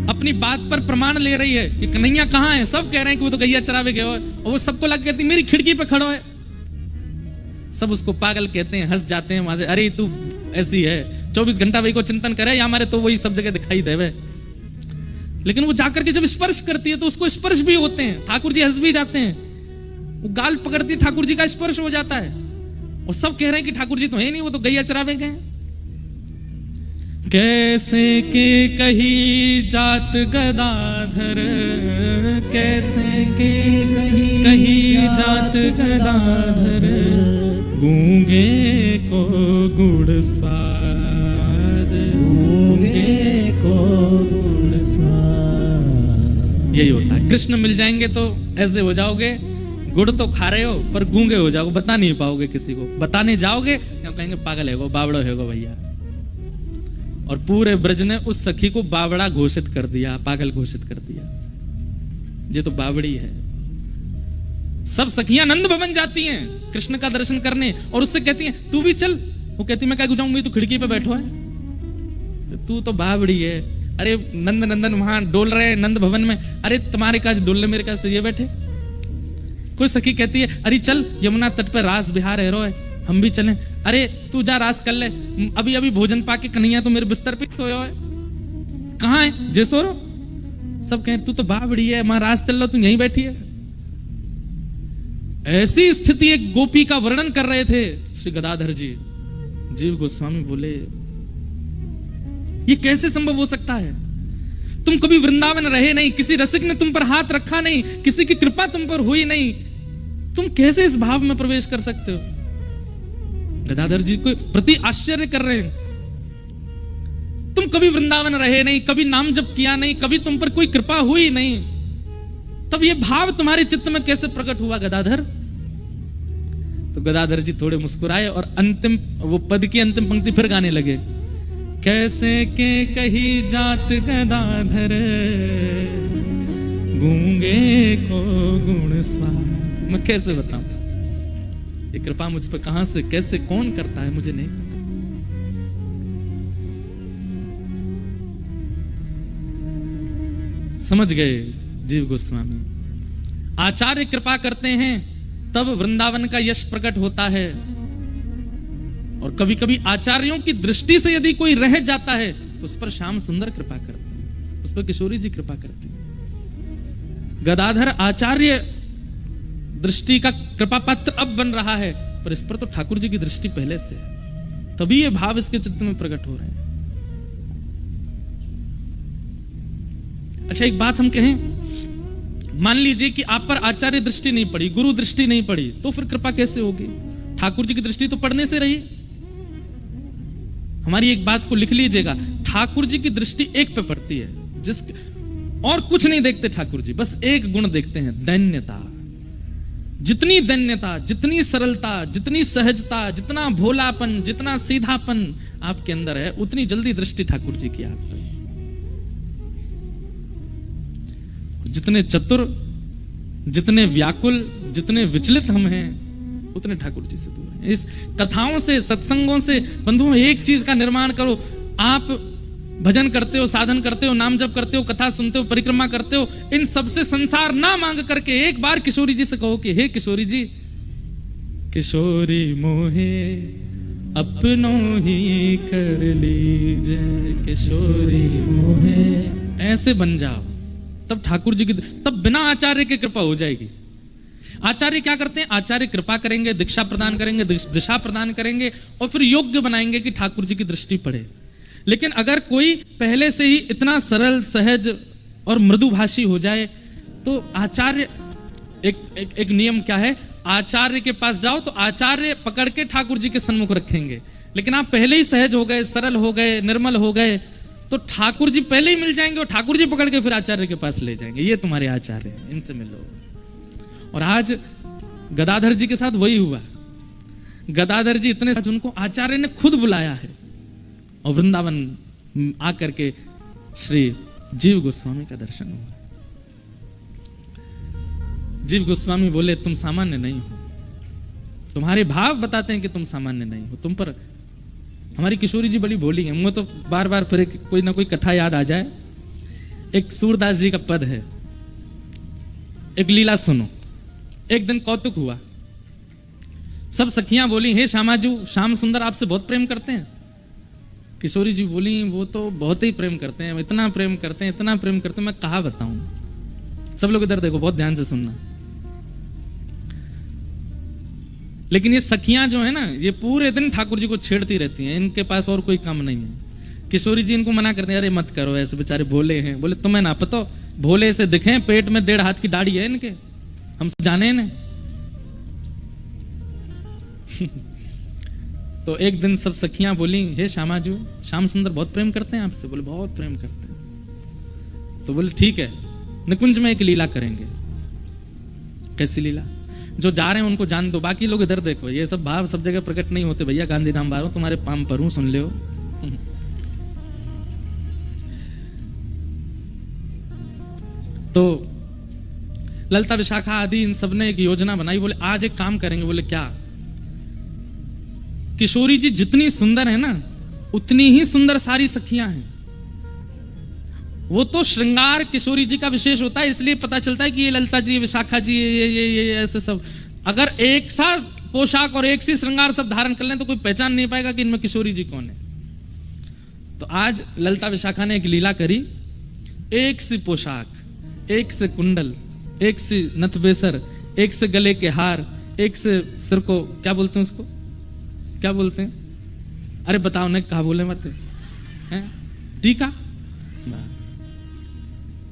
अपनी बात पर प्रमाण ले रही है कि कन्हैया कहाँ है। सब कह रहे हैं कि वो तो गैया चरावे गए, और वो सबको लग कहती मेरी खिड़की पे खड़ा है। सब उसको पागल कहते हैं, हंस जाते हैं वहां से, अरे तू ऐसी है, 24 घंटा वही को चिंतन करे, या हमारे तो वही सब जगह दिखाई देवे। लेकिन वो जाकर के जब स्पर्श करती है तो उसको स्पर्श भी होते हैं, ठाकुर जी हंस भी जाते हैं। वो गाल पकड़ती है, ठाकुर जी का स्पर्श हो जाता है, और सब कह रहे हैं कि ठाकुर जी तो है नहीं, वो तो गैया चरावे गए। कैसे के कही जात गदाधर, कैसे के कही जात गदाधर, गूंगे को गुड़ स्वाद, गूंगे को गुड़ स्वाद। यही होता है, कृष्ण मिल जाएंगे तो ऐसे हो जाओगे, गुड़ तो खा रहे हो पर गूंगे हो जाओगे, बता नहीं पाओगे किसी को, बताने जाओगे या कहेंगे पागल है वो, बावड़ो है वो भैया। और पूरे ब्रज ने उस सखी को बावड़ा घोषित कर दिया, पागल घोषित कर दिया, ये तो बावड़ी है। सब सखियां नंद भवन जाती हैं कृष्ण का दर्शन करने, और उससे कहती हैं तू भी चल। वो कहती मैं क्या जाऊंगी, तू खिड़की पे बैठो है, तू तो बावड़ी है। अरे नंद नंदन वहां डोल रहे हैं नंद भवन में, अरे तुम्हारे काज डोलने मेरे काज तो ये बैठे। कोई सखी कहती है अरे चल यमुना तट पर रास बिहार है, रो है, हम भी चलें। अरे तू जा रास कर ले, अभी अभी भोजन पाके कन्हैया तो मेरे बिस्तर पे सोया है, कहाँ है जे सो रो। सब कहें तू तो बावड़ी है, वहां रास चल रहा तू यहीं बैठी है। ऐसी स्थिति एक गोपी का वर्णन कर रहे थे श्री गदाधर जी। जीव गोस्वामी बोले ये कैसे संभव हो सकता है? तुम कभी वृंदावन रहे नहीं, किसी रसिक ने तुम पर हाथ रखा नहीं, किसी की कृपा तुम पर हुई नहीं, तुम कैसे इस भाव में प्रवेश कर सकते हो? गदाधर जी को प्रति आश्चर्य कर रहे हैं। तुम कभी वृंदावन रहे नहीं, कभी नाम जप किया नहीं, कभी तुम पर कोई कृपा हुई नहीं, तब ये भाव तुम्हारे चित्त में कैसे प्रकट हुआ गदाधर? तो गदाधर जी थोड़े मुस्कुराए और अंतिम वो पद की अंतिम पंक्ति फिर गाने लगे। कैसे के कही जात गदाधर, गूंगे को गुण स्वाद। मैं कैसे बताऊं ये कृपा मुझ पर कहां से कैसे कौन करता है, मुझे नहीं पता। समझ गए जीव गोस्वामी। आचार्य कृपा करते हैं तब वृंदावन का यश प्रकट होता है, और कभी कभी आचार्यों की दृष्टि से यदि कोई रह जाता है तो उस पर श्याम सुंदर कृपा करते हैं, उस पर किशोरी जी कृपा करते हैं। गदाधर आचार्य दृष्टि का कृपा पात्र अब बन रहा है, पर इस पर तो ठाकुर जी की दृष्टि पहले से है, तभी ये भाव इसके चित्त में प्रकट हो रहे हैं। अच्छा एक बात हम कहें, मान लीजिए कि आप पर आचार्य दृष्टि नहीं पड़ी, गुरु दृष्टि नहीं पड़ी, तो फिर कृपा कैसे होगी? ठाकुर जी की दृष्टि तो पढ़ने से रही। हमारी एक बात को लिख लीजिएगा, ठाकुर जी की दृष्टि एक पे पड़ती है, जिस और कुछ नहीं देखते ठाकुर जी, बस एक गुण देखते हैं, दैन्यता। जितनी दैन्यता, जितनी सरलता, जितनी सहजता, जितना भोलापन, जितना सीधापन आपके अंदर है, उतनी जल्दी दृष्टि ठाकुर जी की आप पे। जितने चतुर, जितने व्याकुल, जितने विचलित हम हैं, उतने ठाकुर जी से दूर हैं। इस कथाओं से, सत्संगों से बंधुओं एक चीज का निर्माण करो, आप भजन करते हो, साधन करते हो, नाम जप करते हो, कथा सुनते हो, परिक्रमा करते हो, इन सबसे संसार ना मांग करके एक बार किशोरी जी से कहो कि हे किशोरी जी, किशोरी मोहे अपनों ही कर लीजिए, किशोरी मोहे, ऐसे बन जाओ, तब ठाकुर जी की, तब बिना आचार्य की कृपा हो जाएगी। आचार्य क्या करते हैं? आचार्य कृपा करेंगे, दीक्षा प्रदान करेंगे, दिशा प्रदान करेंगे और फिर योग्य बनाएंगे कि ठाकुर जी की दृष्टि पड़े। लेकिन अगर कोई पहले से ही इतना सरल, सहज और मृदुभाषी हो जाए तो आचार्य, एक नियम क्या है, आचार्य के पास जाओ तो आचार्य पकड़ के ठाकुर जी के सन्मुख रखेंगे। लेकिन आप पहले ही सहज हो गए, सरल हो गए, निर्मल हो गए तो ठाकुर जी पहले ही मिल जाएंगे और ठाकुर जी पकड़ के फिर आचार्य के पास ले जाएंगे, ये तुम्हारे आचार्य हैं, इनसे मिलो। और आज गदाधर जी के साथ वही हुआ। गदाधर जी इतने उनको आचार्य ने खुद बुलाया है और वृंदावन आकर के श्री जीव गोस्वामी का दर्शन हुआ। जीव गोस्वामी बोले तुम सामान्य नहीं हो, तुम्हारे भाव बताते हैं कि तुम सामान्य नहीं हो, तुम पर हमारी किशोरी जी बड़ी भोली है। मुझे तो बार बार फिर कोई ना कोई कथा याद आ जाए। एक सूरदास जी का पद है, एक लीला सुनो। एक दिन कौतुक हुआ, सब सखियां बोली हे श्यामाजू, श्याम सुंदर आपसे बहुत प्रेम करते हैं। किशोरी जी बोली वो तो बहुत ही प्रेम करते हैं, इतना प्रेम करते हैं, इतना प्रेम करते हैं, मैं कहा बताऊं। सब लोग इधर देखो, बहुत ध्यान से सुनना। लेकिन ये सखियां जो है ना, ये पूरे दिन ठाकुर जी को छेड़ती रहती हैं, इनके पास और कोई काम नहीं है। किशोरी जी इनको मना करते हैं, अरे मत करो ऐसे, बेचारे भोले हैं। बोले तुम्हें ना पता, भोले से दिखे, पेट में 1.5 हाथ की दाढ़ी है इनके, हम सब जाने ना। तो एक दिन सब सखियां बोली हे श्यामाजू, श्याम सुंदर बहुत प्रेम करते हैं आपसे। बोले बहुत प्रेम करते हैं। तो बोले ठीक है, निकुंज में एक लीला करेंगे। कैसी लीला? जो जा रहे हैं उनको जान दो, बाकी लोग इधर देखो। ये सब भाव सब जगह प्रकट नहीं होते भैया, गांधीधाम बारो तुम्हारे पाम पर हूं, सुन लो। तो ललिता विशाखा आदि इन सब ने एक योजना बनाई। बोले आज एक काम करेंगे। बोले क्या? किशोरी जी जितनी सुंदर है ना, उतनी ही सुंदर सारी सखियां हैं। वो तो श्रृंगार किशोरी जी का विशेष होता है, इसलिए पता चलता है कि ये ललिता जी, विशाखा जी, ये ऐसे सब। अगर एक सा पोशाक और एक सी श्रृंगार सब धारण कर लें तो कोई पहचान नहीं पाएगा कि इनमें किशोरी जी कौन है। तो आज ललिता विशाखा ने एक लीला करी। एक सी पोशाक, एक से कुंडल, एक से नथबेसर, एक से गले के हार, एक से सिर को क्या बोलते हैं, उसको क्या बोलते हैं? अरे बताओ ना, कहा बोले मत हैं? टीका,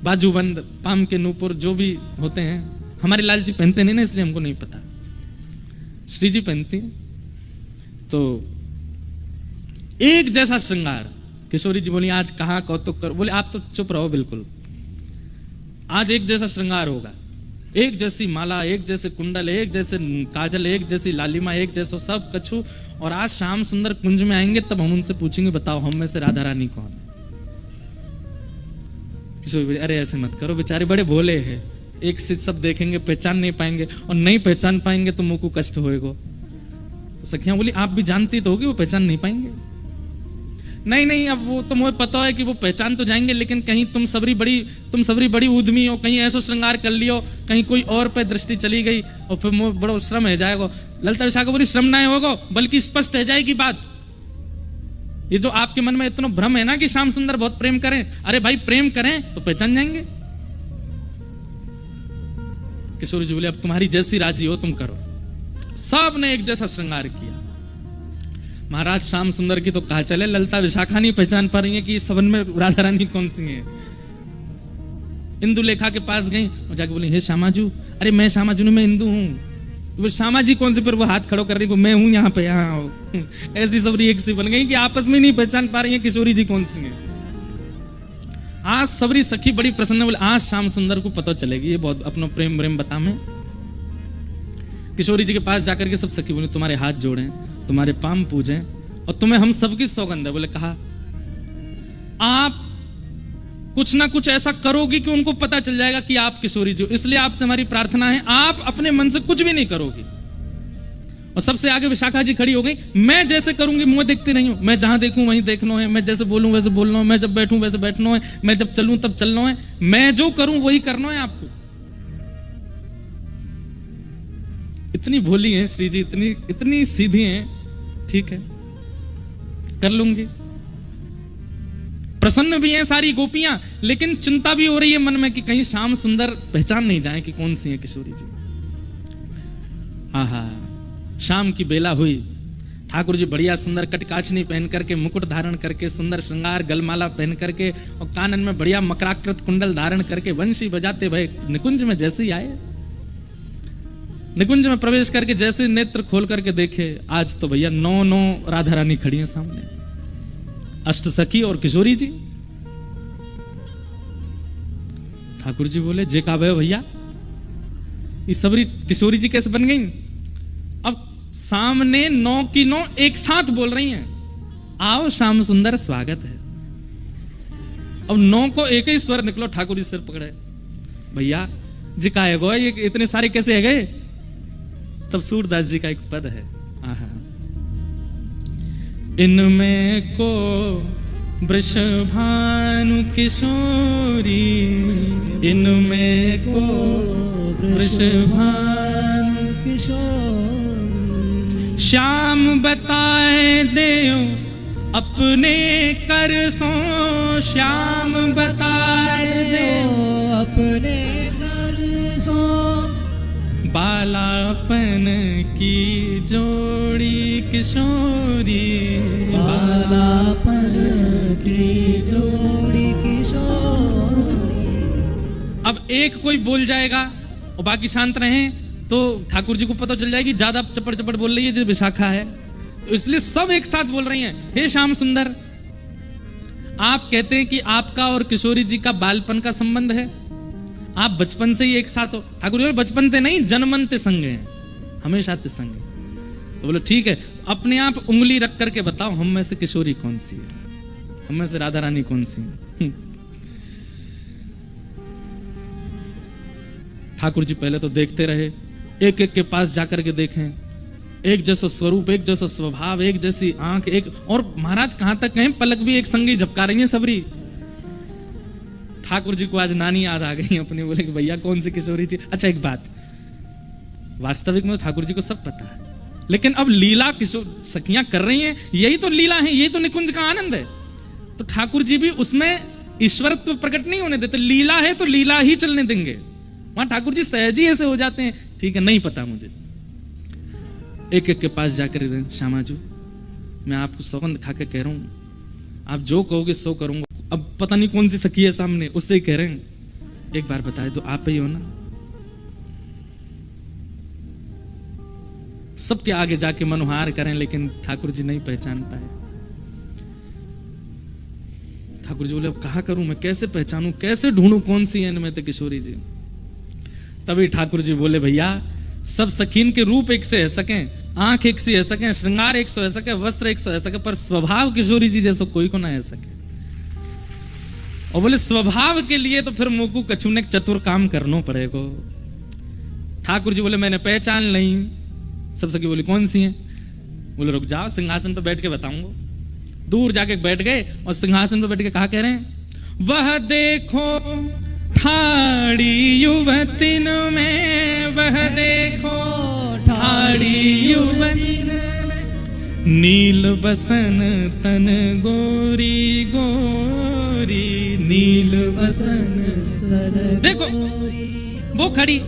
बाजूबंद, पाम के नूपुर, जो भी होते हैं। हमारे लाल जी पहनते नहीं ना, इसलिए हमको नहीं पता। श्री जी पहनती। तो एक जैसा श्रृंगार। किशोरी जी बोली आज कहां कौतुक कर। बोले आप तो चुप रहो बिल्कुल, आज एक जैसा श्रृंगार होगा, एक जैसी माला, एक जैसे कुंडल, एक जैसे काजल, एक जैसी लालिमा, एक जैसा सब कछु। और आज श्याम सुंदर कुंज में आएंगे तब हम उनसे पूछेंगे बताओ हम में से राधा रानी कौन है। किशोरी, अरे ऐसे मत करो, बेचारे बड़े भोले हैं, एक से सब देखेंगे पहचान नहीं पाएंगे, और नहीं पहचान पाएंगे तो मुंह को कष्ट होएगा। तो सखियां बोली आप भी जानती तो होगी वो पहचान नहीं पाएंगे। नहीं नहीं, अब वो तो मुझे पता है कि वो पहचान तो जाएंगे, लेकिन कहीं तुम सबरी बड़ी उद्यमी हो, कहीं ऐसा श्रृंगार कर लियो, कहीं कोई और पे दृष्टि चली गई और फिर मुझे बड़ा श्रम है जाएगा। ललिता विशाखा बोली श्रम नहीं होगा, बल्कि स्पष्ट है जाएगी बात। ये जो आपके मन में इतना भ्रम है ना कि श्याम सुंदर बहुत प्रेम करें, अरे भाई प्रेम करें तो पहचान जाएंगे। किशोरी जी बोले अब तुम्हारी जैसी राजी हो तुम करो। सब ने एक जैसा श्रृंगार किया। महाराज श्याम सुंदर की तो कहा चले, ललिता विशाखा नहीं पहचान पा रही है कि सबन में राधा रानी कौन सी है। इंदु लेखा के पास गई और जाके बोली हे श्यामाजू, अरे मैं श्यामाजू नहीं, मैं इंदु हूँ। श्यामा जी कौन से? फिर वो हाथ खड़ो कर रही, मैं हूं यहाँ पे, यहाँ। ऐसी सबरी एक सी बन गई कि आपस में नहीं पहचान पा रही है किशोरी जी कौन सी है। आज सबरी सखी बड़ी प्रसन्न, बोले आज श्याम सुंदर को पता चलेगी, ये बहुत अपना प्रेम प्रेम बता में। किशोरी जी के पास जाकर के सब सखी बोली तुम्हारे हाथ जोड़े, तुम्हारे पाम पूजे, और तुम्हें हम सबकी सौगंध है। बोले कहा आप कुछ ना कुछ ऐसा करोगी कि उनको पता चल जाएगा कि आप किशोरी जी हो, इसलिए आपसे हमारी प्रार्थना है आप अपने मन से कुछ भी नहीं करोगी। और सबसे आगे विशाखा जी खड़ी हो गई, मैं जैसे करूंगी मुंह देखती नहीं हूं, मैं जहां देखूं वहीं देखना है, मैं जैसे बोलूं वैसे बोलना है, मैं जब बैठूं वैसे बैठना है, मैं जब चलूं तब चलना है, मैं जो करूं वही करना है आपको। इतनी भोली हैं श्री जी, इतनी सीधी हैं, ठीक है कर लूंगी। प्रसन्न भी हैं सारी गोपियां, लेकिन चिंता भी हो रही है मन में कि कहीं श्याम सुंदर पहचान नहीं जाए कि कौन सी है किशोरी जी। आहा, शाम की बेला हुई, ठाकुर जी बढ़िया सुंदर कटकाचनी पहन करके, मुकुट धारण करके, सुंदर श्रृंगार गलमाला पहन करके और कानन में बढ़िया मकराकृत कुंडल धारण करके वंशी बजाते भय निकुंज में जैसे ही आए। निकुंज में प्रवेश करके जैसे नेत्र खोल करके देखे, आज तो भैया 9 राधा रानी खड़ी हैं सामने, अष्ट सखी और किशोरी जी। ठाकुर जी बोले, जे का भैया ये सबरी किशोरी जी कैसे बन गई? अब सामने 9 की 9 एक साथ बोल रही हैं, आओ श्याम सुंदर स्वागत है। अब 9 को एक ही स्वर निकलो, ठाकुर जी सिर पकड़े, भैया जी का है गो, ये इतने सारे कैसे है गए? तब सूरदास जी का एक पद है, आहा, इनमें को वृषभानु किशोरी, इनमें को वृषभानु किशोरी, श्याम बताए देओ अपने कर सो, श्याम बताए देओ अपने कर सो, बालापन की जोड़ी किशोरी, बालापन की जोड़ी किशोरी। अब एक कोई बोल जाएगा और बाकी शांत रहे तो ठाकुर जी को पता चल जाएगी ज्यादा चपड़ चपड़ बोल रही है जो विशाखा है, तो इसलिए सब एक साथ बोल रही हैं, हे श्याम सुंदर, आप कहते हैं कि आपका और किशोरी जी का बालपन का संबंध है, आप बचपन से ही एक साथ हो। ठाकुर जी बचपन से नहीं, जन्मन ते संग हैं, हमेशा ते संग हैं। तो बोले ठीक है, अपने आप उंगली रख करके बताओ हम में से किशोरी कौन सी है, हम में से राधा रानी कौन सी है? ठाकुर जी पहले तो देखते रहे, एक एक के पास जाकर के देखें, एक जैसा स्वरूप, एक जैसा स्वभाव, एक जैसी आंख, एक और महाराज कहां तक कहें, पलक भी एक संगी झपका रही है सबरी। ठाकुर जी को आज नानी याद आ गई अपने, बोले कि भैया कौन सी किशोरी थी? अच्छा एक बात, वास्तविक में ठाकुर जी को सब पता है, लेकिन अब लीला किशोर सखियां कर रही हैं, यही तो लीला है, यही तो निकुंज का आनंद है। तो ठाकुर जी भी उसमें ईश्वरत्व प्रकट नहीं होने देते, लीला है तो लीला ही चलने देंगे। वहां ठाकुर जी सहज ही ऐसे हो जाते हैं, ठीक है नहीं पता मुझे। एक एक के पास जाकर श्यामाजू मैं आपको सौगंध खा के कह रहा हूं, आप जो कहोगे सो करूंगा। अब पता नहीं कौन सी सखी है सामने, उससे ही कह रहे हैं, एक बार बताए तो आप ही हो ना? सबके आगे जाके मनोहार करें, लेकिन ठाकुर जी नहीं पहचान पाए। ठाकुर जी बोले अब कहा करूं मैं, कैसे पहचानूं, कैसे ढूंढूं कौन सी है इनमें तो किशोरी जी? तभी ठाकुर जी बोले, भैया सब सखीन के रूप एक से है सके, आंख एक सी है सके, श्रृंगार एक सौ है सके, वस्त्र एक सौ है सके, पर स्वभाव किशोरी जी जैसा कोई को ना है सके। और बोले स्वभाव के लिए तो फिर मोकू कछु ने चतुर काम करना पड़ेगा। ठाकुर जी बोले मैंने पहचान नहीं। सब सखी बोली कौन सी है? बोले रुक जाओ सिंहासन पर बैठ के बताऊंगा। दूर जाके बैठ गए और सिंहासन पर बैठ के कहा कह रहे हैं, वह देखो ठाड़ी युवतिन में, वह देखो ठाड़ी युवतिन में, नील बसन तन गोरी गोरी, नील बसन तन देखो वो खड़ी।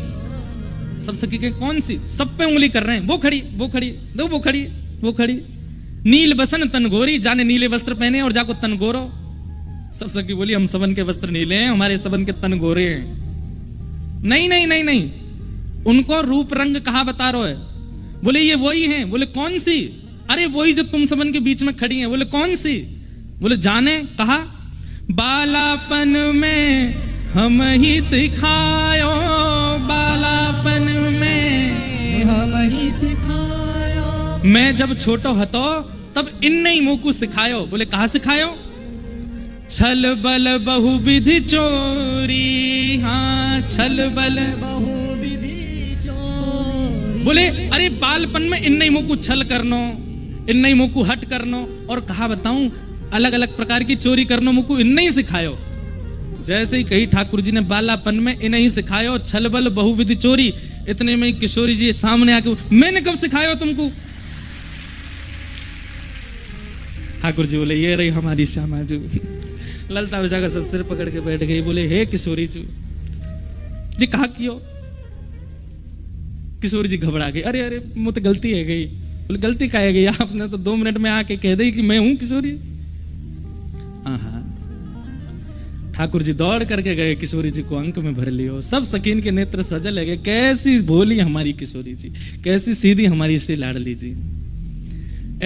सब सखी के कौन सी? सब पे उंगली कर रहे हैं, वो खड़ी वो खड़ी, दो वो खड़ी वो खड़ी, नील बसन तन गोरी, जाने नीले वस्त्र पहने और जाको तन गोरो। सब सखी बोली हम सबन के वस्त्र नीले हैं, हमारे सबन के तन गोरे हैं। नहीं नहीं नहीं नहीं, उनको रूप रंग कहा बता रहे है? बोले ये वही हैं। बोले कौन सी? अरे वही जो तुम सबन के बीच में खड़ी हैं। बोले कौन सी? बोले जाने। कहा बालापन में हम ही सिखायो, बालापन में हम ही सिखायो, मैं जब छोटो हतो तब इनने ही मुंह को सिखायो। बोले कहा सिखायो? छल बल बहुविधि चोरी, हाँ छल बल बहुविधि चोरी। बोले अरे बालपन में इन्हीं मुकु छल करनो, इन्हीं मुकु हट करनो, और कहा बताऊं अलग अलग प्रकार की चोरी करनो मुकु इन्हीं सिखायो। जैसे ही कही ठाकुर जी ने बालापन में इन्हीं सिखायो छल बल बहुविधि चोरी, इतने में किशोरी जी सामने आके मैंने कब सिखायो तुमको? ठाकुर जी बोले ये रही हमारी श्यामा जू। ललता बजा का सब सिर पकड़ के बैठ गई, बोले हे किशोरी जी कहा कियो? किशोरी जी घबरा गई, अरे अरे मुझे गलती है गई। बोले गलती का है गई, आपने तो 2 मिनट में आके कह दी कि मैं हूं किशोरी। हाँ ठाकुर जी दौड़ करके गए, किशोरी जी को अंक में भर लियो। सब सकीन के नेत्र सजल गए, कैसी भोली हमारी किशोरी जी, कैसी सीधी हमारी श्री लाडली जी।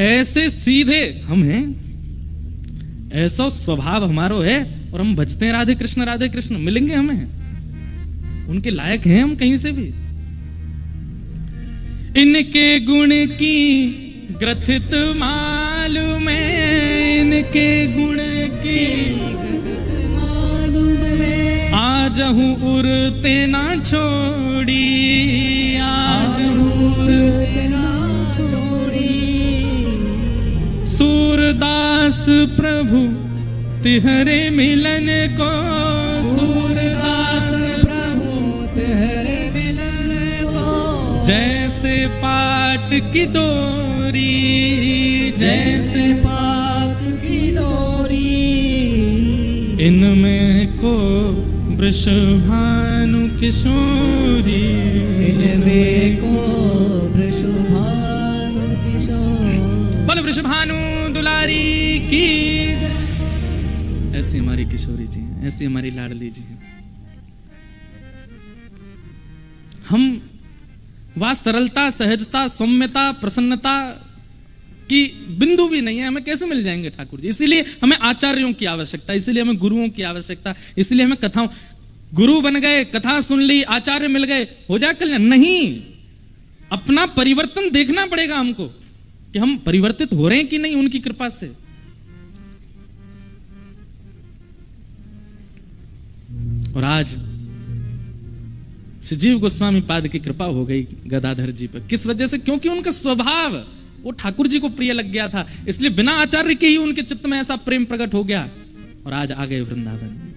ऐसे सीधे हम हैं, ऐसा स्वभाव हमारो है, और हम भजते हैं राधे कृष्ण मिलेंगे हमें, उनके लायक हैं हम कहीं से भी। इनके गुण की ग्रथित मालूम है, इनके गुण की आजहू उरते ना छोड़ी, आजहू उरते ना छोड़ी। सूरदास प्रभु तिहरे मिलन को, सूरदास प्रभु तिहरे मिलन को। जैसे पाट की डोरी, जैसे पाट की डोरी। इनमें को वृषभानु किशोरी, इनमें को वृषभानु किशोरी। बोल वृषभानु दुलारी की। ऐसी हमारी किशोरी जी हैं, ऐसी हमारी लाडली जी हैं। हम वह सरलता, सहजता, सौम्यता, प्रसन्नता की बिंदु भी नहीं है, हमें कैसे मिल जाएंगे ठाकुर जी? इसीलिए हमें आचार्यों की आवश्यकता, इसीलिए हमें गुरुओं की आवश्यकता, इसलिए हमें कथाओं। गुरु बन गए, कथा सुन ली, आचार्य मिल गए, हो जाए कल्याण? नहीं, अपना परिवर्तन देखना पड़ेगा हमको कि हम परिवर्तित हो रहे हैं कि नहीं उनकी कृपा से। और आज श्रीजीव गोस्वामी पाद की कृपा हो गई गदाधर जी पर। किस वजह से? क्योंकि उनका स्वभाव वो ठाकुर जी को प्रिय लग गया था, इसलिए बिना आचार्य के ही उनके चित्त में ऐसा प्रेम प्रकट हो गया, और आज आ गए वृंदावन।